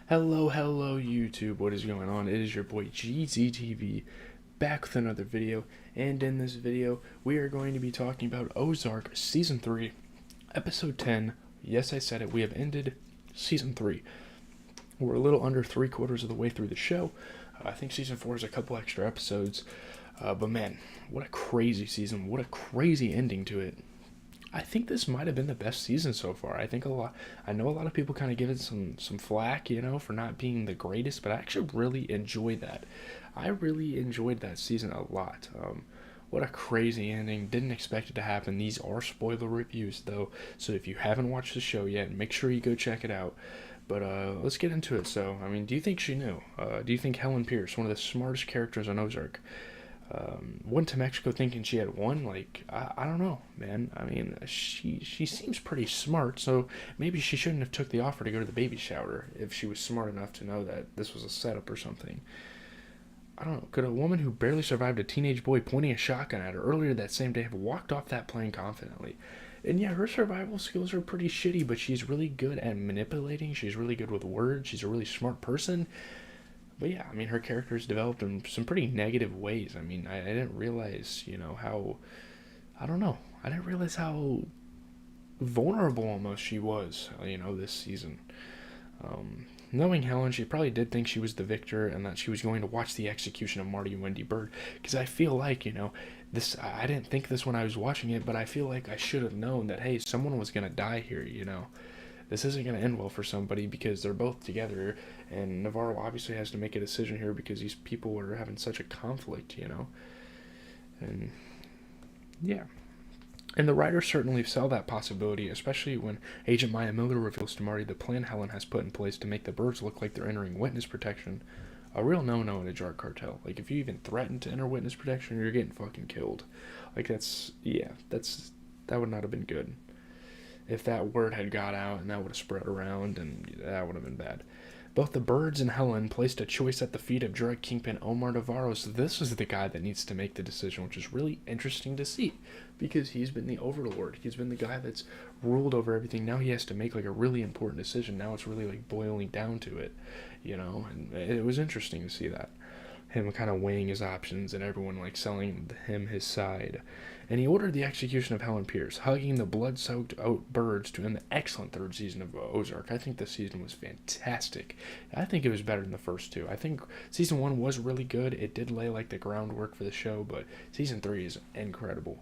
Hello, YouTube. What is going on? It is your boy GZTV back with another video, and in this video, we are going to be talking about Ozark Season 3, Episode 10. Yes, I said it. We have ended Season 3. We're a little under 3/4 of the way through the show. I think Season 4 is a couple extra episodes, but man, what a crazy season. What a crazy ending to it. I think this might have been the best season so far. I know a lot of people kind of give it some flack, for not being the greatest, but I actually really enjoyed that. I really enjoyed that season a lot. What a crazy ending. Didn't expect it to happen. These are spoiler reviews, though, so if you haven't watched the show yet, make sure you go check it out. But let's get into it. So, do you think she knew? Do you think Helen Pierce, one of the smartest characters on Ozark, went to Mexico thinking she had won? I don't know, man. She seems pretty smart, so maybe she shouldn't have took the offer to go to the baby shower if she was smart enough to know that this was a setup or something. I don't know. Could a woman who barely survived a teenage boy pointing a shotgun at her earlier that same day have walked off that plane confidently? And yeah, her survival skills are pretty shitty, but she's really good at manipulating. She's really good with words. She's a really smart person. But yeah, her character's developed in some pretty negative ways. I didn't realize, how, I don't know, I didn't realize how vulnerable almost she was, this season. Knowing Helen, she probably did think she was the victor and that she was going to watch the execution of Marty and Wendy Bird. Because I feel like, I didn't think this when I was watching it, but I feel like I should have known that, hey, someone was going to die here. This isn't going to end well for somebody because they're both together, and Navarro obviously has to make a decision here because these people are having such a conflict. And yeah. And the writers certainly sell that possibility, especially when Agent Maya Miller reveals to Marty the plan Helen has put in place to make the birds look like they're entering witness protection. A real no-no in a drug cartel. If you even threaten to enter witness protection, you're getting fucking killed. That would not have been good. If that word had got out and that would have spread around, and that would have been bad. Both the birds and Helen placed a choice at the feet of drug kingpin Omar Navarro, so this is the guy that needs to make the decision, which is really interesting to see, because he's been the overlord. He's been the guy that's ruled over everything. Now he has to make a really important decision. Now it's really boiling down to it, and it was interesting to see that. Him kind of weighing his options and everyone selling him his side. And he ordered the execution of Helen Pierce, hugging the blood-soaked birds to end the excellent third season of Ozark. I think this season was fantastic. I think it was better than the first two. I think season 1 was really good. It did lay the groundwork for the show, but season 3 is incredible.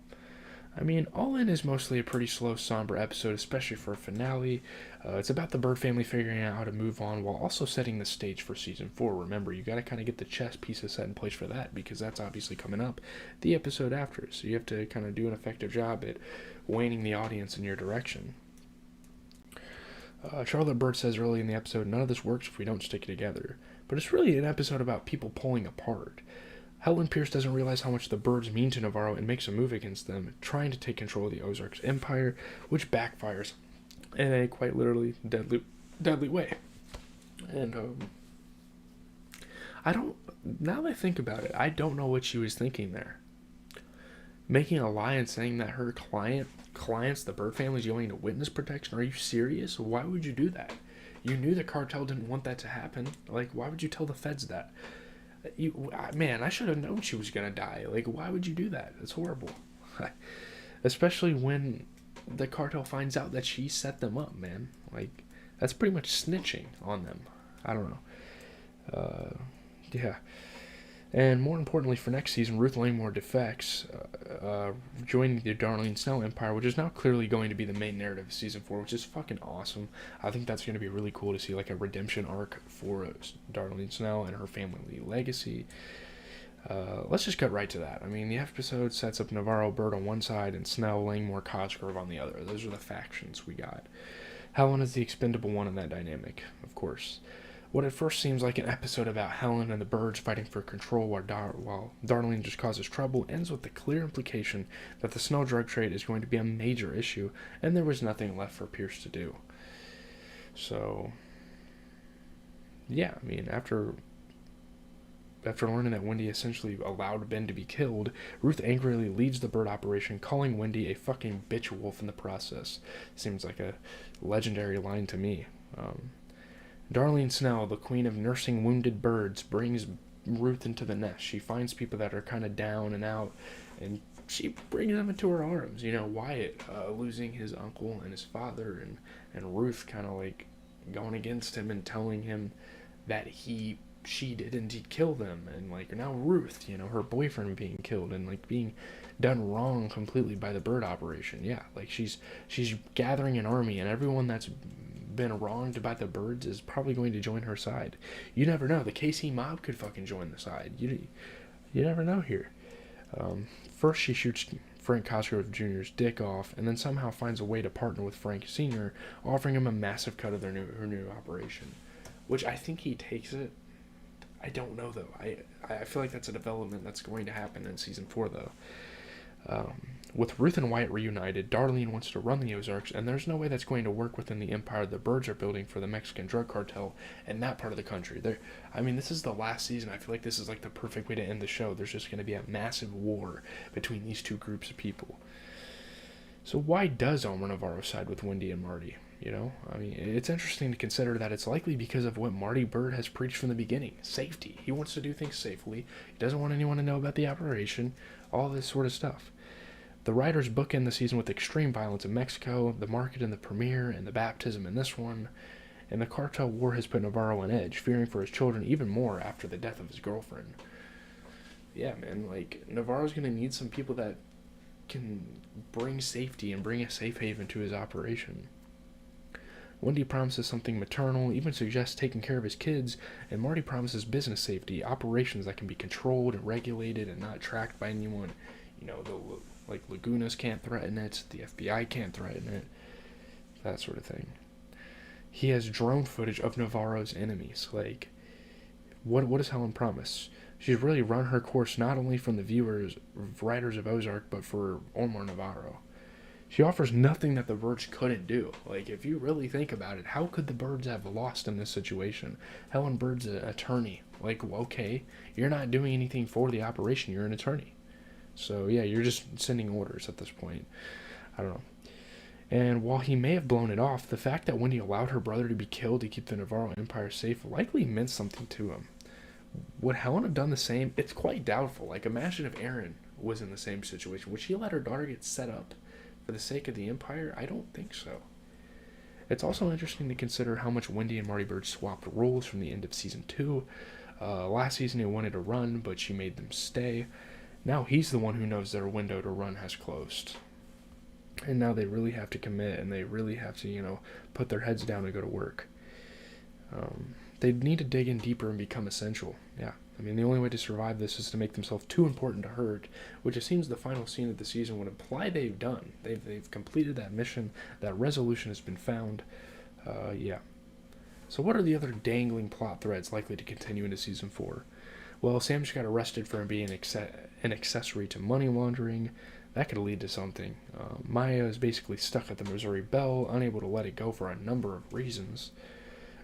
All in is mostly a pretty slow, somber episode, especially for a finale. It's about the Bird family figuring out how to move on while also setting the stage for season 4. Remember, you got to kind of get the chess pieces set in place for that, because that's obviously coming up the episode after. So you have to kind of do an effective job at waning the audience in your direction. Charlotte Bird says early in the episode, none of this works if we don't stick together. But it's really an episode about people pulling apart. Helen Pierce doesn't realize how much the birds mean to Navarro and makes a move against them, trying to take control of the Ozarks empire, which backfires in a quite literally deadly way. And now that I think about it, I don't know what she was thinking there. Making a lie and saying that her clients, the Bird family, is going into witness protection? Are you serious? Why would you do that? You knew the cartel didn't want that to happen. Why would you tell the feds that? I should have known she was gonna die. Why would you do that? It's horrible. Especially when the cartel finds out that she set them up, man. That's pretty much snitching on them. I don't know. Yeah. And more importantly, for next season, Ruth Langmore defects, joining the Darlene Snell Empire, which is now clearly going to be the main narrative of season 4, which is fucking awesome. I think that's going to be really cool to see, a redemption arc for Darlene Snell and her family legacy. Let's just cut right to that. The episode sets up Navarro Bird on one side and Snell, Langmore, Cosgrove on the other. Those are the factions we got. Helen is the expendable one in that dynamic, of course. What at first seems like an episode about Helen and the birds fighting for control while Darlene just causes trouble ends with the clear implication that the Snell drug trade is going to be a major issue, and there was nothing left for Pierce to do. So, yeah, after learning that Wendy essentially allowed Ben to be killed, Ruth angrily leads the bird operation, calling Wendy a fucking bitch wolf in the process. Seems like a legendary line to me. Darlene Snell, the queen of nursing wounded birds, brings Ruth into the nest. She finds people that are kind of down and out, and she brings them into her arms. Wyatt losing his uncle and his father, and Ruth kind of like going against him and telling him that she did indeed kill them, and like now Ruth, her boyfriend being killed and like being done wrong completely by the bird operation. Yeah, like she's gathering an army, and everyone that's been wronged by the birds is probably going to join her side. You never know. The KC mob could fucking join the side. You never know here. First, she shoots Frank Cosgrove Jr.'s dick off, and then somehow finds a way to partner with Frank Sr., offering him a massive cut of her new operation, which I think he takes it. I don't know though. I feel like that's a development that's going to happen in season 4 though. With Ruth and Wyatt reunited, Darlene wants to run the Ozarks, and there's no way that's going to work within the empire the birds are building for the Mexican drug cartel in that part of the country. This is the last season. I feel like this is like the perfect way to end the show. There's just going to be a massive war between these two groups of people. So why does Omar Navarro side with Wendy and Marty? It's interesting to consider that it's likely because of what Marty Byrde has preached from the beginning. Safety. He wants to do things safely. He doesn't want anyone to know about the operation. All this sort of stuff. The writers bookend the season with extreme violence in Mexico, the market in the premiere, and the baptism in this one. And the cartel war has put Navarro on edge, fearing for his children even more after the death of his girlfriend. Yeah, man, like, Navarro's going to need some people that can bring safety and bring a safe haven to his operation. Wendy promises something maternal, even suggests taking care of his kids, and Marty promises business safety, operations that can be controlled and regulated and not tracked by anyone. Like Lagunas can't threaten it, the FBI can't threaten it, that sort of thing. He has drone footage of Navarro's enemies. Like, what does Helen promise? She's really run her course not only from the writers of Ozark, but for Omar Navarro. She offers nothing that the birds couldn't do. Like, if you really think about it, how could the birds have lost in this situation? Helen Bird's an attorney. Like, okay, you're not doing anything for the operation, you're an attorney. So, yeah, you're just sending orders at this point. I don't know. And while he may have blown it off, the fact that Wendy allowed her brother to be killed to keep the Navarro Empire safe likely meant something to him. Would Helen have done the same? It's quite doubtful. Like, imagine if Erin was in the same situation. Would she let her daughter get set up for the sake of the Empire? I don't think so. It's also interesting to consider how much Wendy and Marty Byrde swapped roles from the end of Season 2. Last season he wanted to run, but she made them stay. Now he's the one who knows their window to run has closed. And now they really have to commit, and they really have to, put their heads down and go to work. They need to dig in deeper and become essential. Yeah, the only way to survive this is to make themselves too important to hurt, which it seems the final scene of the season would imply they've done. They've completed that mission. That resolution has been found. Yeah. So what are the other dangling plot threads likely to continue into Season 4? Well, Sam just got arrested for being an accessory to money laundering. That could lead to something. Maya is basically stuck at the Missouri Belle, unable to let it go for a number of reasons.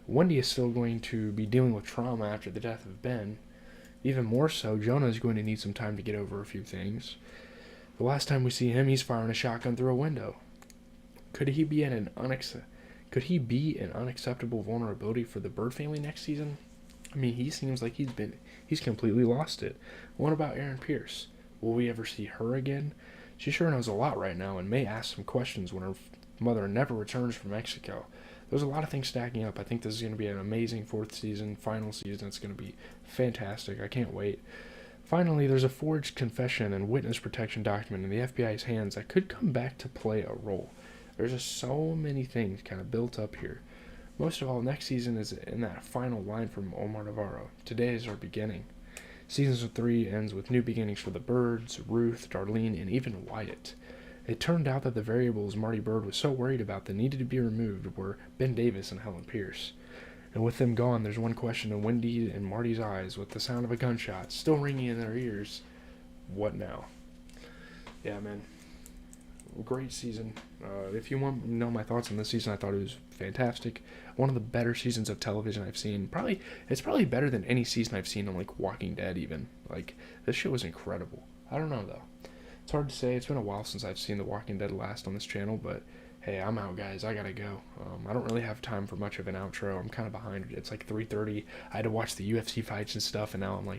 Wendy is still going to be dealing with trauma after the death of Ben. Even more so, Jonah is going to need some time to get over a few things. The last time we see him, he's firing a shotgun through a window. Could he be an unacceptable vulnerability for the Byrde family next season? He seems like he's completely lost it. What about Erin Pierce? Will we ever see her again? She sure knows a lot right now and may ask some questions when her mother never returns from Mexico. There's a lot of things stacking up. I think this is going to be an amazing 4th season, final season. It's going to be fantastic. I can't wait. Finally, there's a forged confession and witness protection document in the FBI's hands that could come back to play a role. There's just so many things kind of built up here. Most of all, next season is in that final line from Omar Navarro. Today is our beginning. Season 3 ends with new beginnings for the Byrdes, Ruth, Darlene, and even Wyatt. It turned out that the variables Marty Byrde was so worried about that needed to be removed were Ben Davis and Helen Pierce. And with them gone, there's one question in Wendy and Marty's eyes, with the sound of a gunshot still ringing in their ears. What now? Yeah, man. Great season. If you want to know my thoughts on this season, I thought it was fantastic. One of the better seasons of television I've seen. It's probably better than any season I've seen on, like, Walking Dead even. Like, this show was incredible. I don't know, though. It's hard to say. It's been a while since I've seen The Walking Dead last on this channel, but hey, I'm out, guys. I gotta go. I don't really have time for much of an outro. I'm kind of behind. It's like 3:30. I had to watch the UFC fights and stuff, and now I'm like